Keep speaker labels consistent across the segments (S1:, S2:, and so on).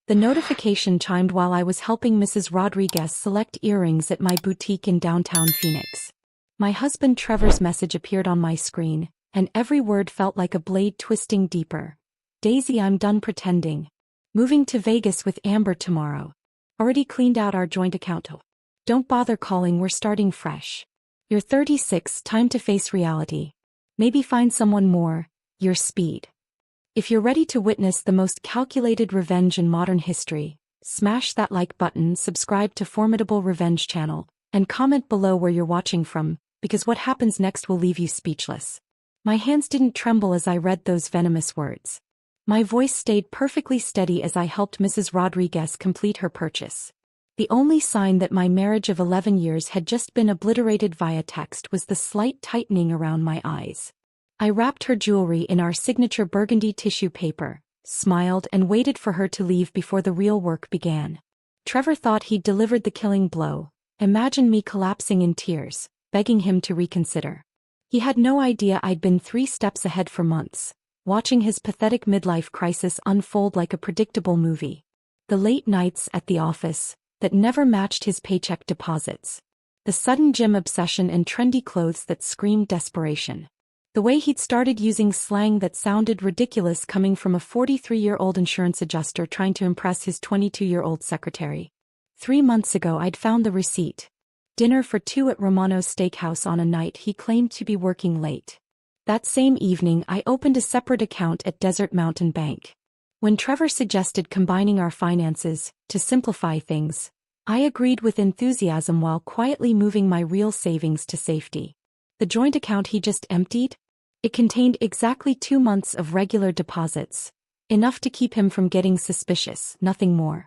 S1: The notification chimed while I was helping Mrs. Rodriguez select earrings at my boutique in downtown Phoenix. My husband Trevor's message appeared on my screen, and every word felt like a blade twisting deeper. Daisy, I'm done pretending. Moving to Vegas with Amber tomorrow. Already cleaned out our joint account. Don't bother calling, we're starting fresh. You're 36, time to face reality. Maybe find someone more your speed. If you're ready to witness the most calculated revenge in modern history, smash that like button, subscribe to Formidable Revenge channel, and comment below where you're watching from, because what happens next will leave you speechless. My hands didn't tremble as I read those venomous words. My voice stayed perfectly steady as I helped Mrs. Rodriguez complete her purchase. The only sign that my marriage of 11 years had just been obliterated via text was the slight tightening around my eyes. I wrapped her jewelry in our signature burgundy tissue paper, smiled and waited for her to leave before the real work began. Trevor thought he'd delivered the killing blow. Imagine me collapsing in tears, begging him to reconsider. He had no idea I'd been 3 steps ahead for months, watching his pathetic midlife crisis unfold like a predictable movie. The late nights at the office that never matched his paycheck deposits. The sudden gym obsession and trendy clothes that screamed desperation. The way he'd started using slang that sounded ridiculous coming from a 43-year-old insurance adjuster trying to impress his 22-year-old secretary. 3 months ago I'd found the receipt. Dinner for 2 at Romano's Steakhouse on a night he claimed to be working late. That same evening I opened a separate account at Desert Mountain Bank. When Trevor suggested combining our finances to simplify things, I agreed with enthusiasm while quietly moving my real savings to safety. The joint account he just emptied? It contained exactly 2 months of regular deposits, enough to keep him from getting suspicious, nothing more.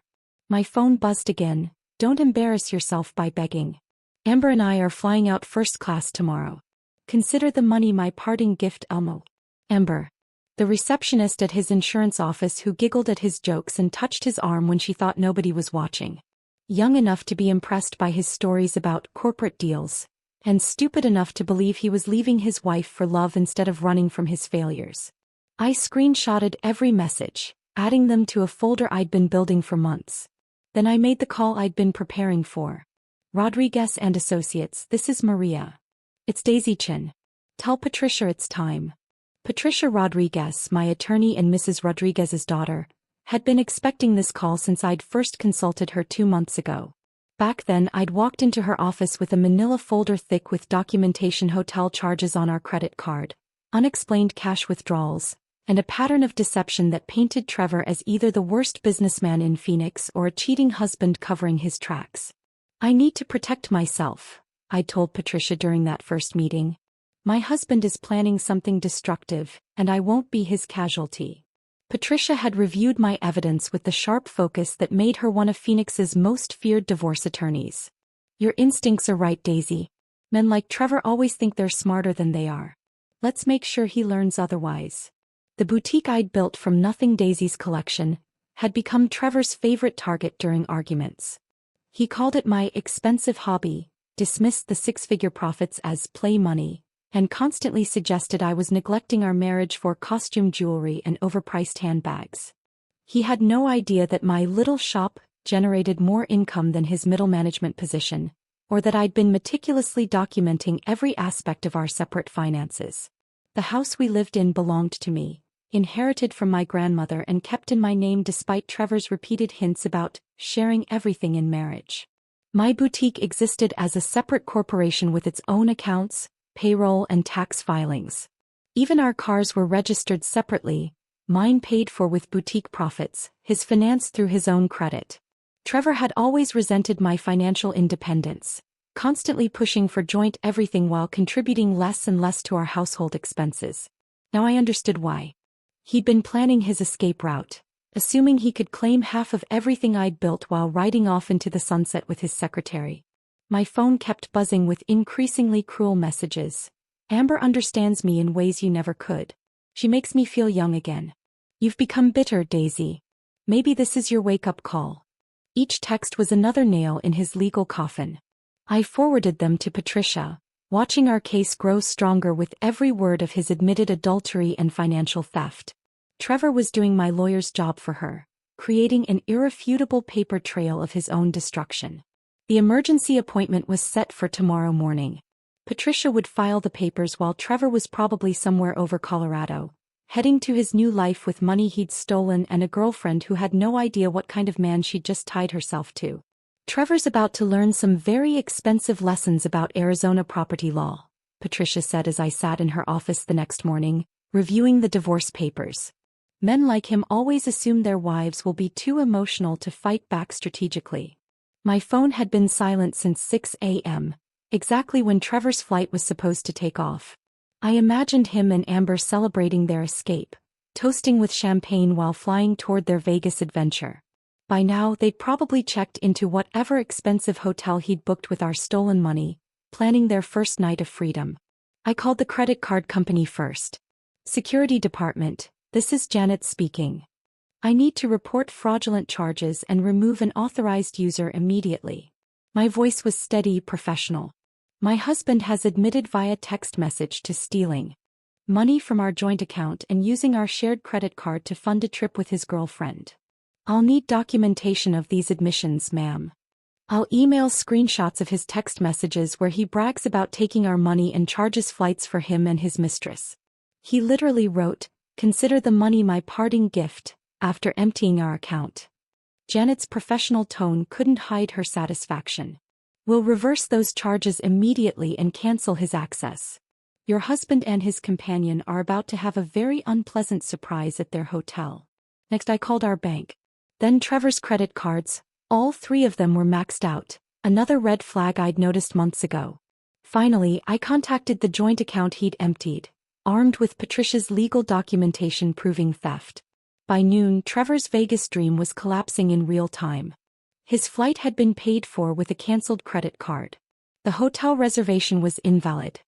S1: My phone buzzed again. Don't embarrass yourself by begging. Amber and I are flying out first class tomorrow. Consider the money my parting gift, Elmo. Amber. The receptionist at his insurance office who giggled at his jokes and touched his arm when she thought nobody was watching. Young enough to be impressed by his stories about corporate deals, and stupid enough to believe he was leaving his wife for love instead of running from his failures. I screenshotted every message, adding them to a folder I'd been building for months. Then I made the call I'd been preparing for. Rodriguez and Associates, this is Maria. It's Daisy Chin. Tell Patricia it's time. Patricia Rodriguez, my attorney and Mrs. Rodriguez's daughter, had been expecting this call since I'd first consulted her 2 months ago. Back then I'd walked into her office with a manila folder thick with documentation, hotel charges on our credit card, unexplained cash withdrawals, and a pattern of deception that painted Trevor as either the worst businessman in Phoenix or a cheating husband covering his tracks. I need to protect myself, I'd told Patricia during that first meeting. My husband is planning something destructive, and I won't be his casualty. Patricia had reviewed my evidence with the sharp focus that made her one of Phoenix's most feared divorce attorneys. Your instincts are right, Daisy. Men like Trevor always think they're smarter than they are. Let's make sure he learns otherwise. The boutique I'd built from nothing, Daisy's collection, had become Trevor's favorite target during arguments. He called it my expensive hobby, dismissed the 6-figure profits as play money, and constantly suggested I was neglecting our marriage for costume jewelry and overpriced handbags. He had no idea that my little shop generated more income than his middle management position, or that I'd been meticulously documenting every aspect of our separate finances. The house we lived in belonged to me, inherited from my grandmother and kept in my name despite Trevor's repeated hints about sharing everything in marriage. My boutique existed as a separate corporation with its own accounts, payroll and tax filings. Even our cars were registered separately, mine paid for with boutique profits, his financed through his own credit. Trevor had always resented my financial independence, constantly pushing for joint everything while contributing less and less to our household expenses. Now I understood why. He'd been planning his escape route, assuming he could claim half of everything I'd built while riding off into the sunset with his secretary. My phone kept buzzing with increasingly cruel messages. Amber understands me in ways you never could. She makes me feel young again. You've become bitter, Daisy. Maybe this is your wake-up call. Each text was another nail in his legal coffin. I forwarded them to Patricia, watching our case grow stronger with every word of his admitted adultery and financial theft. Trevor was doing my lawyer's job for her, creating an irrefutable paper trail of his own destruction. The emergency appointment was set for tomorrow morning. Patricia would file the papers while Trevor was probably somewhere over Colorado, heading to his new life with money he'd stolen and a girlfriend who had no idea what kind of man she'd just tied herself to. Trevor's about to learn some very expensive lessons about Arizona property law, Patricia said as I sat in her office the next morning, reviewing the divorce papers. Men like him always assume their wives will be too emotional to fight back strategically. My phone had been silent since 6 a.m., exactly when Trevor's flight was supposed to take off. I imagined him and Amber celebrating their escape, toasting with champagne while flying toward their Vegas adventure. By now they'd probably checked into whatever expensive hotel he'd booked with our stolen money, planning their first night of freedom. I called the credit card company first. Security department, this is Janet speaking. I need to report fraudulent charges and remove an authorized user immediately. My voice was steady, professional. My husband has admitted via text message to stealing money from our joint account and using our shared credit card to fund a trip with his girlfriend. I'll need documentation of these admissions, ma'am. I'll email screenshots of his text messages where he brags about taking our money and charges flights for him and his mistress. He literally wrote, "Consider the money my parting gift," after emptying our account. Janet's professional tone couldn't hide her satisfaction. "We'll reverse those charges immediately and cancel his access. Your husband and his companion are about to have a very unpleasant surprise at their hotel." Next I called our bank. Then Trevor's credit cards, all 3 of them were maxed out, another red flag I'd noticed months ago. Finally, I contacted the joint account he'd emptied, armed with Patricia's legal documentation proving theft. By noon, Trevor's Vegas dream was collapsing in real time. His flight had been paid for with a canceled credit card. The hotel reservation was invalid.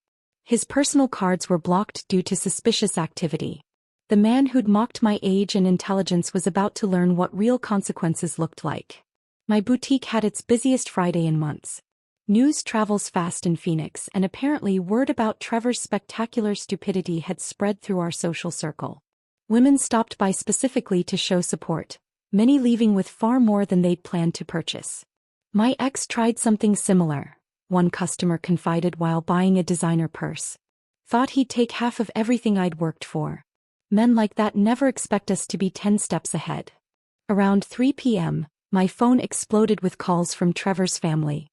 S1: His personal cards were blocked due to suspicious activity. The man who'd mocked my age and intelligence was about to learn what real consequences looked like. My boutique had its busiest Friday in months. News travels fast in Phoenix, and apparently word about Trevor's spectacular stupidity had spread through our social circle. Women stopped by specifically to show support, many leaving with far more than they'd planned to purchase. "My ex tried something similar," one customer confided while buying a designer purse. "Thought he'd take half of everything I'd worked for. Men like that never expect us to be 10 steps ahead." Around 3 p.m., my phone exploded with calls from Trevor's family.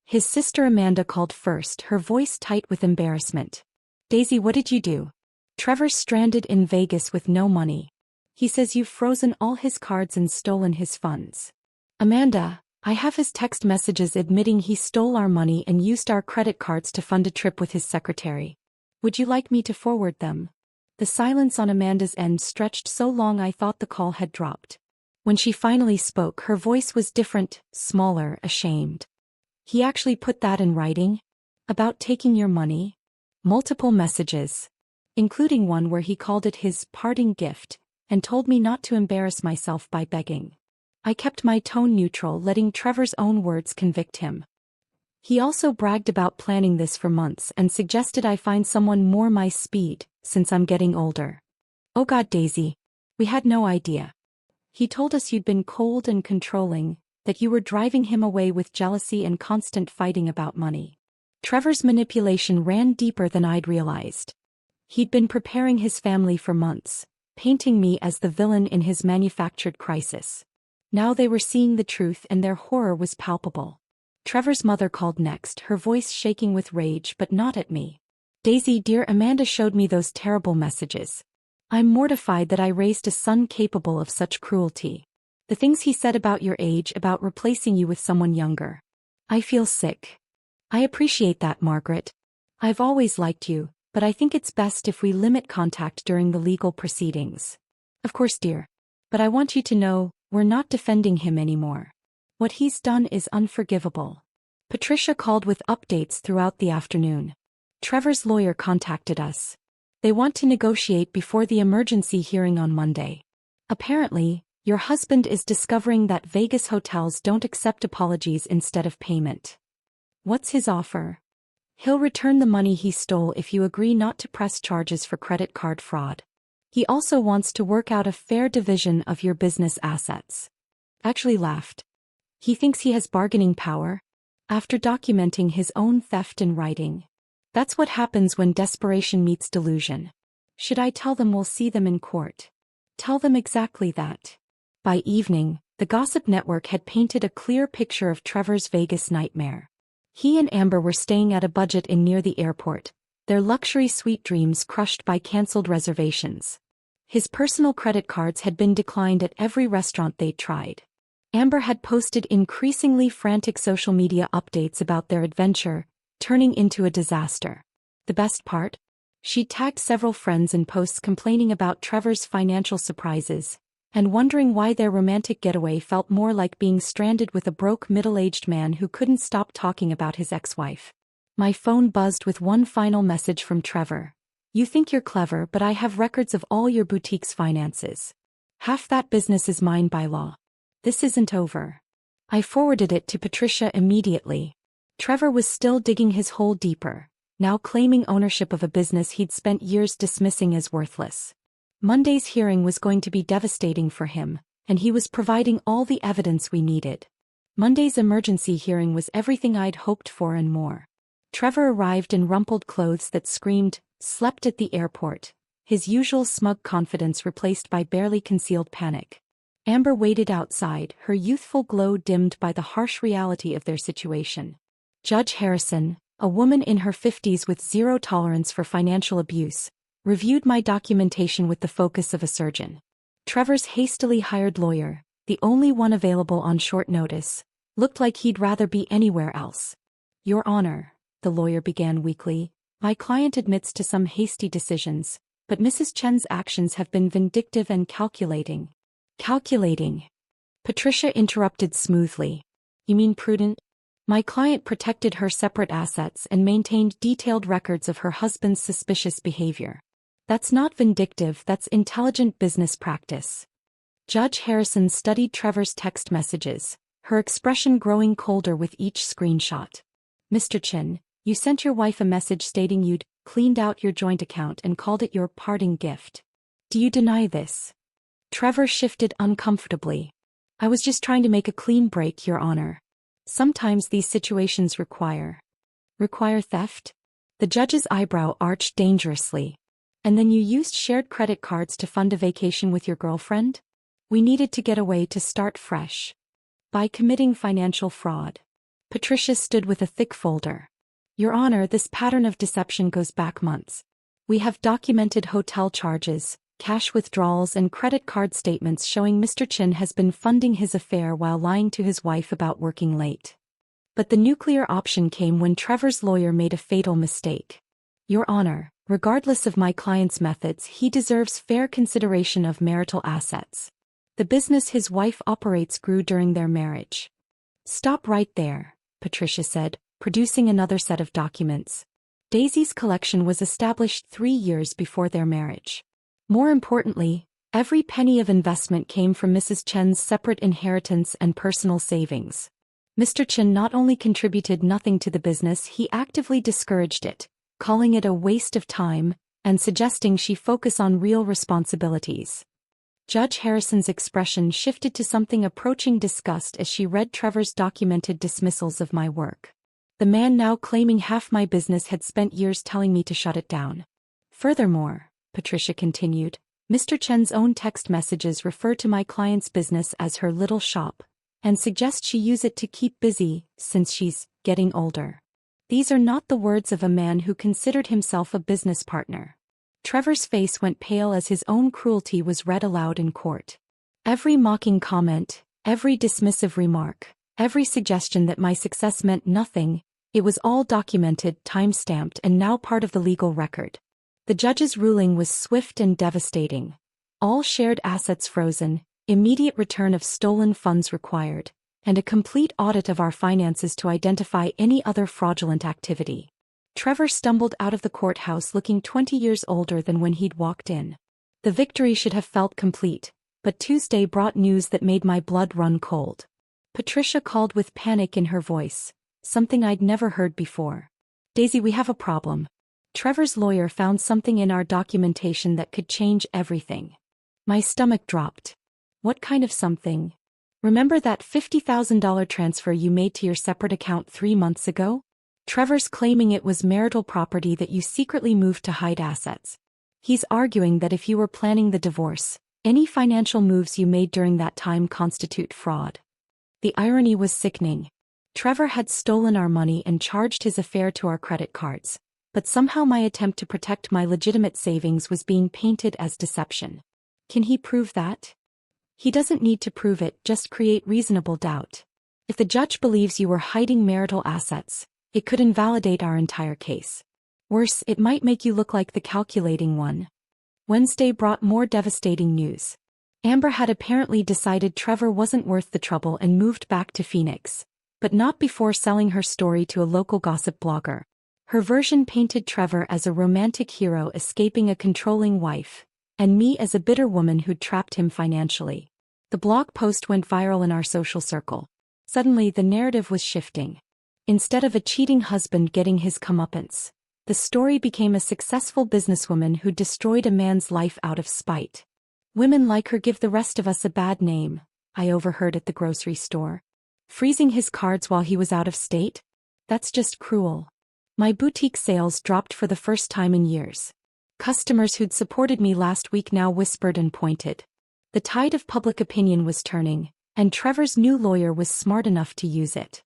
S1: His sister Amanda called first, her voice tight with embarrassment. "Daisy, what did you do? Trevor's stranded in Vegas with no money. He says you've frozen all his cards and stolen his funds." "Amanda, I have his text messages admitting he stole our money and used our credit cards to fund a trip with his secretary. Would you like me to forward them?" The silence on Amanda's end stretched so long I thought the call had dropped. When she finally spoke, her voice was different, smaller, ashamed. "He actually put that in writing? About taking your money?" "Multiple messages, including one where he called it his parting gift, and told me not to embarrass myself by begging." I kept my tone neutral, letting Trevor's own words convict him. "He also bragged about planning this for months and suggested I find someone more my speed, since I'm getting older." "Oh God, Daisy. We had no idea. He told us you'd been cold and controlling, that you were driving him away with jealousy and constant fighting about money." Trevor's manipulation ran deeper than I'd realized. He'd been preparing his family for months, painting me as the villain in his manufactured crisis. Now they were seeing the truth and their horror was palpable. Trevor's mother called next, her voice shaking with rage but not at me. "Daisy dear, Amanda showed me those terrible messages. I'm mortified that I raised a son capable of such cruelty. The things he said about your age, about replacing you with someone younger. I feel sick. I appreciate that, Margaret. I've always liked you, but I think it's best if we limit contact during the legal proceedings." "Of course, dear. But I want you to know, we're not defending him anymore. What he's done is unforgivable." Patricia called with updates throughout the afternoon. "Trevor's lawyer contacted us. They want to negotiate before the emergency hearing on Monday. Apparently, your husband is discovering that Vegas hotels don't accept apologies instead of payment." "What's his offer?" "He'll return the money he stole if you agree not to press charges for credit card fraud." He also wants to work out a fair division of your business assets. Actually laughed. He thinks he has bargaining power? After documenting his own theft in writing. That's what happens when desperation meets delusion. Should I tell them we'll see them in court? Tell them exactly that. By evening, the gossip network had painted a clear picture of Trevor's Vegas nightmare. He and Amber were staying at a budget inn near the airport, their luxury suite dreams crushed by cancelled reservations. His personal credit cards had been declined at every restaurant they'd tried. Amber had posted increasingly frantic social media updates about their adventure, turning into a disaster. The best part? She'd tagged several friends in posts complaining about Trevor's financial surprises, and wondering why their romantic getaway felt more like being stranded with a broke middle-aged man who couldn't stop talking about his ex-wife. My phone buzzed with one final message from Trevor. You think you're clever, but I have records of all your boutique's finances. Half that business is mine by law. This isn't over. I forwarded it to Patricia immediately. Trevor was still digging his hole deeper, now claiming ownership of a business he'd spent years dismissing as worthless. Monday's hearing was going to be devastating for him, and he was providing all the evidence we needed. Monday's emergency hearing was everything I'd hoped for and more. Trevor arrived in rumpled clothes that screamed, "Slept at the airport," his usual smug confidence replaced by barely concealed panic. Amber waited outside, her youthful glow dimmed by the harsh reality of their situation. Judge Harrison, a woman in her 50s with zero tolerance for financial abuse, reviewed my documentation with the focus of a surgeon. Trevor's hastily hired lawyer, the only one available on short notice, looked like he'd rather be anywhere else. Your Honor, the lawyer began weakly, my client admits to some hasty decisions, but Mrs. Chen's actions have been vindictive and calculating. Calculating? Patricia interrupted smoothly. You mean prudent? My client protected her separate assets and maintained detailed records of her husband's suspicious behavior. That's not vindictive, that's intelligent business practice. Judge Harrison studied Trevor's text messages, her expression growing colder with each screenshot. Mr. Chen, you sent your wife a message stating you'd cleaned out your joint account and called it your parting gift. Do you deny this? Trevor shifted uncomfortably. I was just trying to make a clean break, Your Honor. Sometimes these situations require theft? The judge's eyebrow arched dangerously. And then you used shared credit cards to fund a vacation with your girlfriend? We needed to get away to start fresh. By committing financial fraud. Patricia stood with a thick folder. Your Honor, this pattern of deception goes back months. We have documented hotel charges, cash withdrawals and credit card statements showing Mr. Chen has been funding his affair while lying to his wife about working late. But the nuclear option came when Trevor's lawyer made a fatal mistake. Your Honor, regardless of my client's methods, he deserves fair consideration of marital assets. The business his wife operates grew during their marriage. Stop right there, Patricia said, producing another set of documents. Daisy's collection was established 3 years before their marriage. More importantly, every penny of investment came from Mrs. Chen's separate inheritance and personal savings. Mr. Chen not only contributed nothing to the business, he actively discouraged it, calling it a waste of time, and suggesting she focus on real responsibilities. Judge Harrison's expression shifted to something approaching disgust as she read Trevor's documented dismissals of my work. The man now claiming half my business had spent years telling me to shut it down. Furthermore, Patricia continued, Mr. Chen's own text messages refer to my client's business as her little shop, and suggest she use it to keep busy, since she's getting older. These are not the words of a man who considered himself a business partner. Trevor's face went pale as his own cruelty was read aloud in court. Every mocking comment, every dismissive remark, every suggestion that my success meant nothing, it was all documented, time-stamped, and now part of the legal record. The judge's ruling was swift and devastating. All shared assets frozen, immediate return of stolen funds required, and a complete audit of our finances to identify any other fraudulent activity. Trevor stumbled out of the courthouse looking 20 years older than when he'd walked in. The victory should have felt complete, but Tuesday brought news that made my blood run cold. Patricia called with panic in her voice, something I'd never heard before. Daisy, we have a problem. Trevor's lawyer found something in our documentation that could change everything. My stomach dropped. What kind of something? Remember that $50,000 transfer you made to your separate account 3 months ago? Trevor's claiming it was marital property that you secretly moved to hide assets. He's arguing that if you were planning the divorce, any financial moves you made during that time constitute fraud. The irony was sickening. Trevor had stolen our money and charged his affair to our credit cards, but somehow my attempt to protect my legitimate savings was being painted as deception. Can he prove that? He doesn't need to prove it, just create reasonable doubt. If the judge believes you were hiding marital assets, it could invalidate our entire case. Worse, it might make you look like the calculating one. Wednesday brought more devastating news. Amber had apparently decided Trevor wasn't worth the trouble and moved back to Phoenix, but not before selling her story to a local gossip blogger. Her version painted Trevor as a romantic hero escaping a controlling wife, and me as a bitter woman who'd trapped him financially. The blog post went viral in our social circle. Suddenly the narrative was shifting. Instead of a cheating husband getting his comeuppance, the story became a successful businesswoman who destroyed a man's life out of spite. Women like her give the rest of us a bad name, I overheard at the grocery store. Freezing his cards while he was out of state? That's just cruel. My boutique sales dropped for the first time in years. Customers who'd supported me last week now whispered and pointed. The tide of public opinion was turning, and Trevor's new lawyer was smart enough to use it.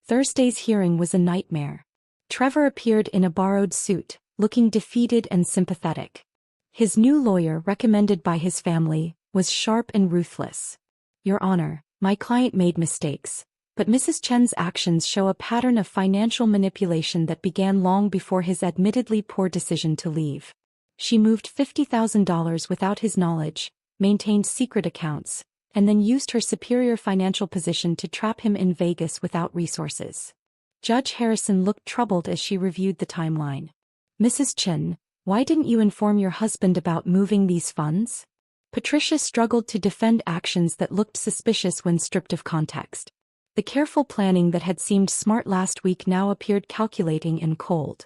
S1: Thursday's hearing was a nightmare. Trevor appeared in a borrowed suit, looking defeated and sympathetic. His new lawyer, recommended by his family, was sharp and ruthless. Your Honor, my client made mistakes, but Mrs. Chen's actions show a pattern of financial manipulation that began long before his admittedly poor decision to leave. She moved $50,000 without his knowledge, maintained secret accounts, and then used her superior financial position to trap him in Vegas without resources. Judge Harrison looked troubled as she reviewed the timeline. Mrs. Chen, why didn't you inform your husband about moving these funds? Patricia struggled to defend actions that looked suspicious when stripped of context. The careful planning that had seemed smart last week now appeared calculating and cold.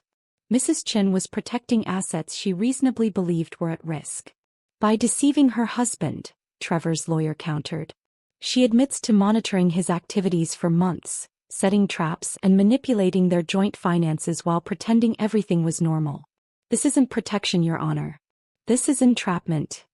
S1: Mrs. Chen was protecting assets she reasonably believed were at risk. By deceiving her husband, Trevor's lawyer countered. She admits to monitoring his activities for months, setting traps and manipulating their joint finances while pretending everything was normal. This isn't protection, Your Honor. This is entrapment.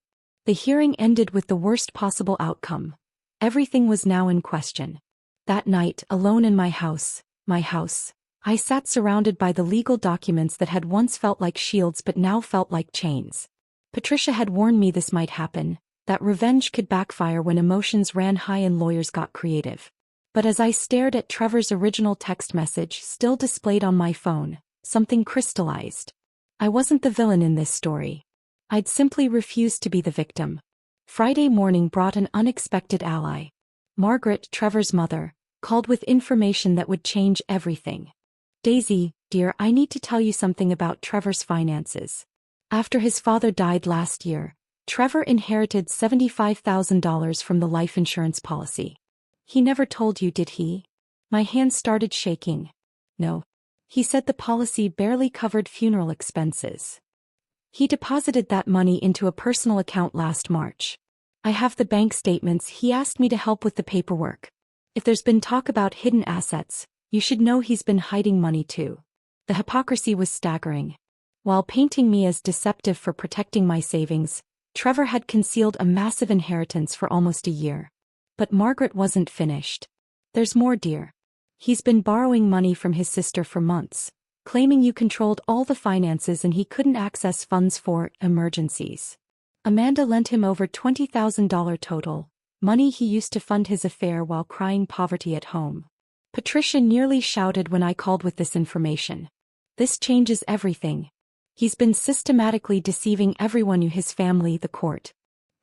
S1: The hearing ended with the worst possible outcome. Everything was now in question. That night, alone in my house, I sat surrounded by the legal documents that had once felt like shields but now felt like chains. Patricia had warned me this might happen, that revenge could backfire when emotions ran high and lawyers got creative. But as I stared at Trevor's original text message still displayed on my phone, something crystallized. I wasn't the villain in this story. I'd simply refused to be the victim. Friday morning brought an unexpected ally. Margaret, Trevor's mother, called with information that would change everything. Daisy, dear, I need to tell you something about Trevor's finances. After his father died last year, Trevor inherited $75,000 from the life insurance policy. He never told you, did he? My hands started shaking. No. He said the policy barely covered funeral expenses. He deposited that money into a personal account last March. I have the bank statements. He asked me to help with the paperwork. If there's been talk about hidden assets, you should know he's been hiding money too. The hypocrisy was staggering. While painting me as deceptive for protecting my savings, Trevor had concealed a massive inheritance for almost a year. But Margaret wasn't finished. There's more, dear. He's been borrowing money from his sister for months, claiming you controlled all the finances and he couldn't access funds for emergencies. Amanda lent him over $20,000 total, money he used to fund his affair while crying poverty at home. Patricia nearly shouted when I called with this information. This changes everything. He's been systematically deceiving everyone, you, his family, the court.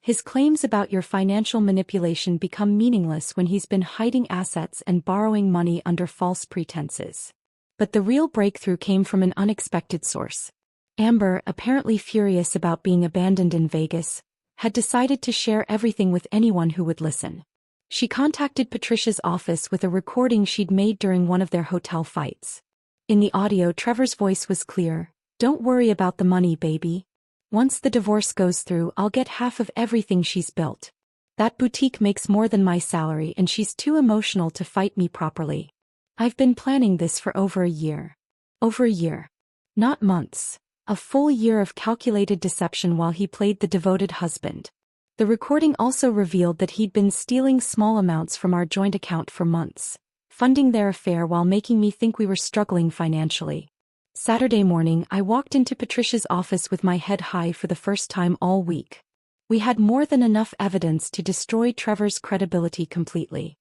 S1: His claims about your financial manipulation become meaningless when he's been hiding assets and borrowing money under false pretenses. But the real breakthrough came from an unexpected source. Amber, apparently furious about being abandoned in Vegas, had decided to share everything with anyone who would listen. She contacted Patricia's office with a recording she'd made during one of their hotel fights. In the audio, Trevor's voice was clear, Don't worry about the money, baby. Once the divorce goes through, I'll get half of everything she's built. That boutique makes more than my salary and she's too emotional to fight me properly. I've been planning this for over a year. Over a year. Not months. A full year of calculated deception while he played the devoted husband. The recording also revealed that he'd been stealing small amounts from our joint account for months, funding their affair while making me think we were struggling financially. Saturday morning, I walked into Patricia's office with my head high for the first time all week. We had more than enough evidence to destroy Trevor's credibility completely.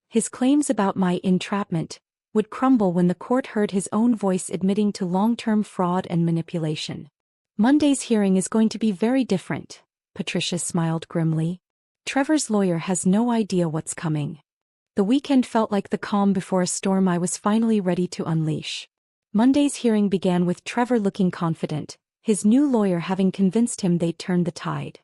S1: His claims about my entrapment would crumble when the court heard his own voice admitting to long-term fraud and manipulation. Monday's hearing is going to be very different, Patricia smiled grimly. Trevor's lawyer has no idea what's coming. The weekend felt like the calm before a storm I was finally ready to unleash. Monday's hearing began with Trevor looking confident, his new lawyer having convinced him they'd turned the tide.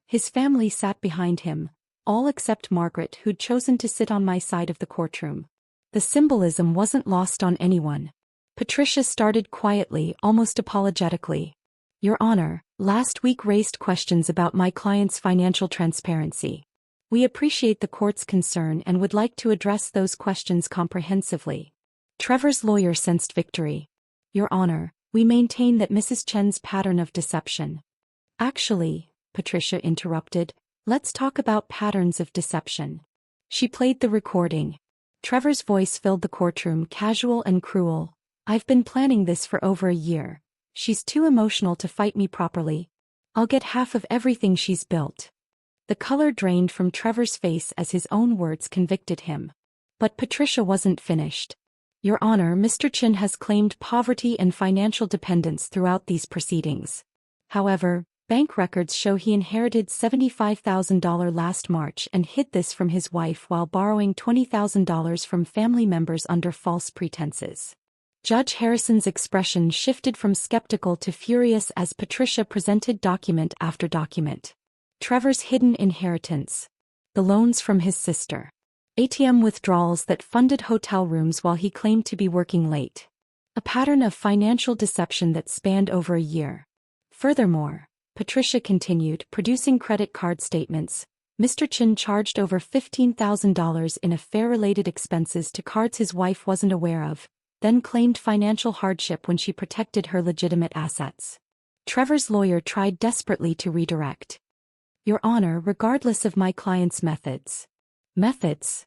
S1: His family sat behind him, all except Margaret, who'd chosen to sit on my side of the courtroom. The symbolism wasn't lost on anyone. Patricia started quietly, almost apologetically. Your Honor, last week raised questions about my client's financial transparency. We appreciate the court's concern and would like to address those questions comprehensively. Trevor's lawyer sensed victory. Your Honor, we maintain that Mrs. Chen's pattern of deception. Actually, Patricia interrupted, let's talk about patterns of deception. She played the recording. Trevor's voice filled the courtroom, casual and cruel. I've been planning this for over a year. She's too emotional to fight me properly. I'll get half of everything she's built. The color drained from Trevor's face as his own words convicted him. But Patricia wasn't finished. Your Honor, Mr. Chen has claimed poverty and financial dependence throughout these proceedings. However, bank records show he inherited $75,000 last March and hid this from his wife while borrowing $20,000 from family members under false pretenses. Judge Harrison's expression shifted from skeptical to furious as Patricia presented document after document. Trevor's hidden inheritance. The loans from his sister. ATM withdrawals that funded hotel rooms while he claimed to be working late. A pattern of financial deception that spanned over a year. Furthermore, Patricia continued, producing credit card statements. Mr. Chen charged over $15,000 in affair-related expenses to cards his wife wasn't aware of, then claimed financial hardship when she protected her legitimate assets. Trevor's lawyer tried desperately to redirect. Your Honor, regardless of my client's methods. Methods?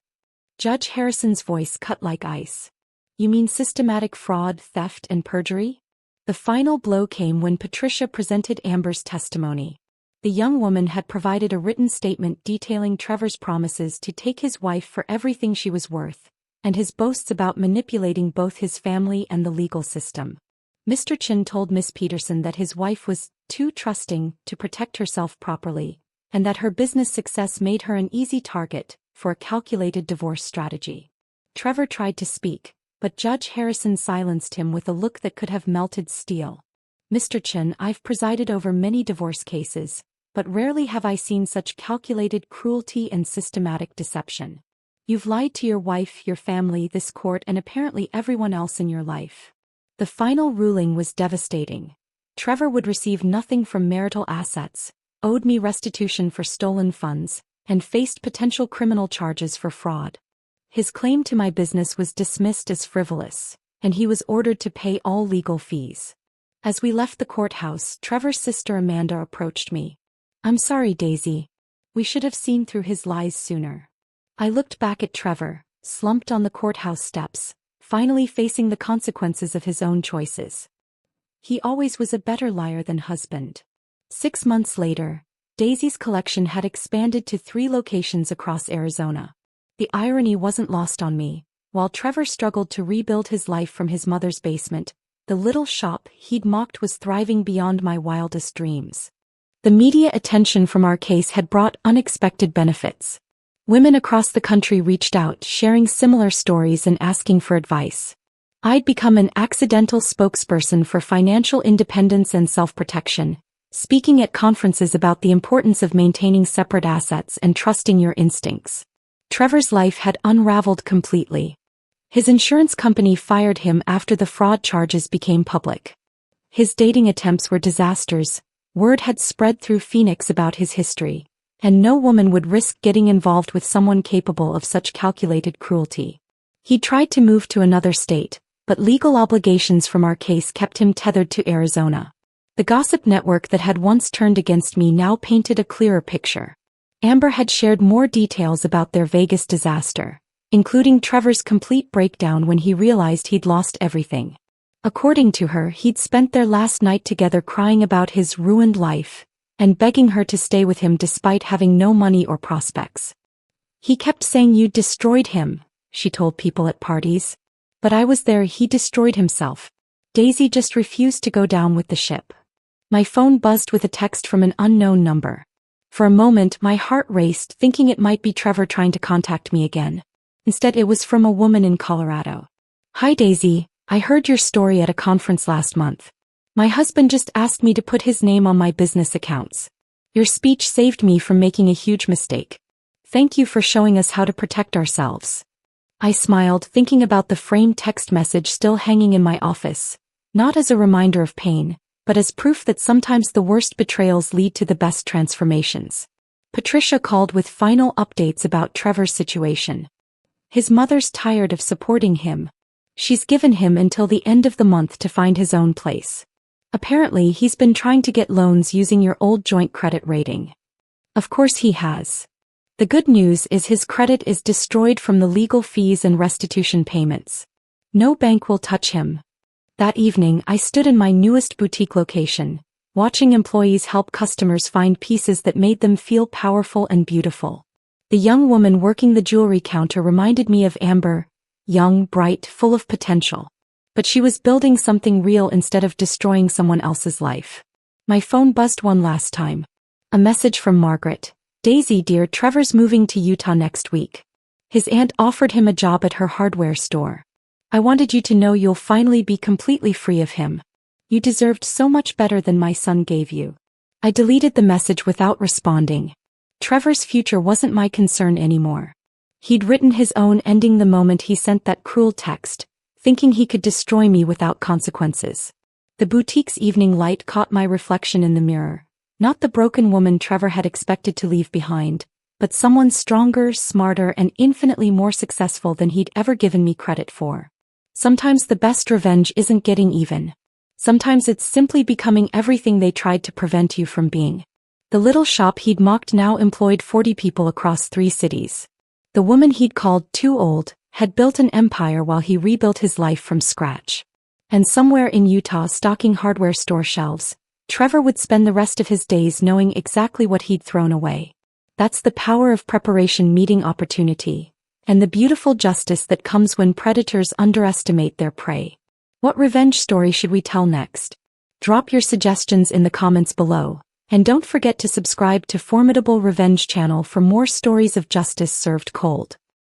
S1: Judge Harrison's voice cut like ice. You mean systematic fraud, theft, and perjury? The final blow came when Patricia presented Amber's testimony. The young woman had provided a written statement detailing Trevor's promises to take his wife for everything she was worth, and his boasts about manipulating both his family and the legal system. Mr. Chen told Miss Peterson that his wife was too trusting to protect herself properly, and that her business success made her an easy target for a calculated divorce strategy. Trevor tried to speak, but Judge Harrison silenced him with a look that could have melted steel. Mr. Chen, I've presided over many divorce cases, but rarely have I seen such calculated cruelty and systematic deception. You've lied to your wife, your family, this court, and apparently everyone else in your life. The final ruling was devastating. Trevor would receive nothing from marital assets, owed me restitution for stolen funds, and faced potential criminal charges for fraud. His claim to my business was dismissed as frivolous, and he was ordered to pay all legal fees. As we left the courthouse, Trevor's sister Amanda approached me. I'm sorry, Daisy. We should have seen through his lies sooner. I looked back at Trevor, slumped on the courthouse steps, finally facing the consequences of his own choices. He always was a better liar than husband. 6 months later, Daisy's collection had expanded to 3 locations across Arizona. The irony wasn't lost on me. While Trevor struggled to rebuild his life from his mother's basement, the little shop he'd mocked was thriving beyond my wildest dreams. The media attention from our case had brought unexpected benefits. Women across the country reached out, sharing similar stories and asking for advice. I'd become an accidental spokesperson for financial independence and self-protection, speaking at conferences about the importance of maintaining separate assets and trusting your instincts. Trevor's life had unraveled completely. His insurance company fired him after the fraud charges became public. His dating attempts were disasters. Word had spread through Phoenix about his history, and no woman would risk getting involved with someone capable of such calculated cruelty. He tried to move to another state, but legal obligations from our case kept him tethered to Arizona. The gossip network that had once turned against me now painted a clearer picture. Amber had shared more details about their Vegas disaster, including Trevor's complete breakdown when he realized he'd lost everything. According to her, he'd spent their last night together crying about his ruined life, and begging her to stay with him despite having no money or prospects. He kept saying you'd destroyed him, she told people at parties. But I was there. He destroyed himself. Daisy just refused to go down with the ship. My phone buzzed with a text from an unknown number. For a moment, my heart raced, thinking it might be Trevor trying to contact me again. Instead, it was from a woman in Colorado. Hi Daisy, I heard your story at a conference last month. My husband just asked me to put his name on my business accounts. Your speech saved me from making a huge mistake. Thank you for showing us how to protect ourselves. I smiled, thinking about the framed text message still hanging in my office, not as a reminder of pain, but as proof that sometimes the worst betrayals lead to the best transformations. Patricia called with final updates about Trevor's situation. His mother's tired of supporting him. She's given him until the end of the month to find his own place. Apparently, he's been trying to get loans using your old joint credit rating. Of course he has. The good news is his credit is destroyed from the legal fees and restitution payments. No bank will touch him. That evening, I stood in my newest boutique location, watching employees help customers find pieces that made them feel powerful and beautiful. The young woman working the jewelry counter reminded me of Amber, young, bright, full of potential. But she was building something real instead of destroying someone else's life. My phone buzzed one last time. A message from Margaret. Daisy dear, Trevor's moving to Utah next week. His aunt offered him a job at her hardware store. I wanted you to know you'll finally be completely free of him. You deserved so much better than my son gave you. I deleted the message without responding. Trevor's future wasn't my concern anymore. He'd written his own ending the moment he sent that cruel text, thinking he could destroy me without consequences. The boutique's evening light caught my reflection in the mirror. Not the broken woman Trevor had expected to leave behind, but someone stronger, smarter, and infinitely more successful than he'd ever given me credit for. Sometimes the best revenge isn't getting even. Sometimes it's simply becoming everything they tried to prevent you from being. The little shop he'd mocked now employed 40 people across 3 cities. The woman he'd called too old had built an empire while he rebuilt his life from scratch. And somewhere in Utah, stocking hardware store shelves, Trevor would spend the rest of his days knowing exactly what he'd thrown away. That's the power of preparation meeting opportunity, and the beautiful justice that comes when predators underestimate their prey. What revenge story should we tell next? Drop your suggestions in the comments below, and don't forget to subscribe to Formidable Revenge channel for more stories of justice served cold.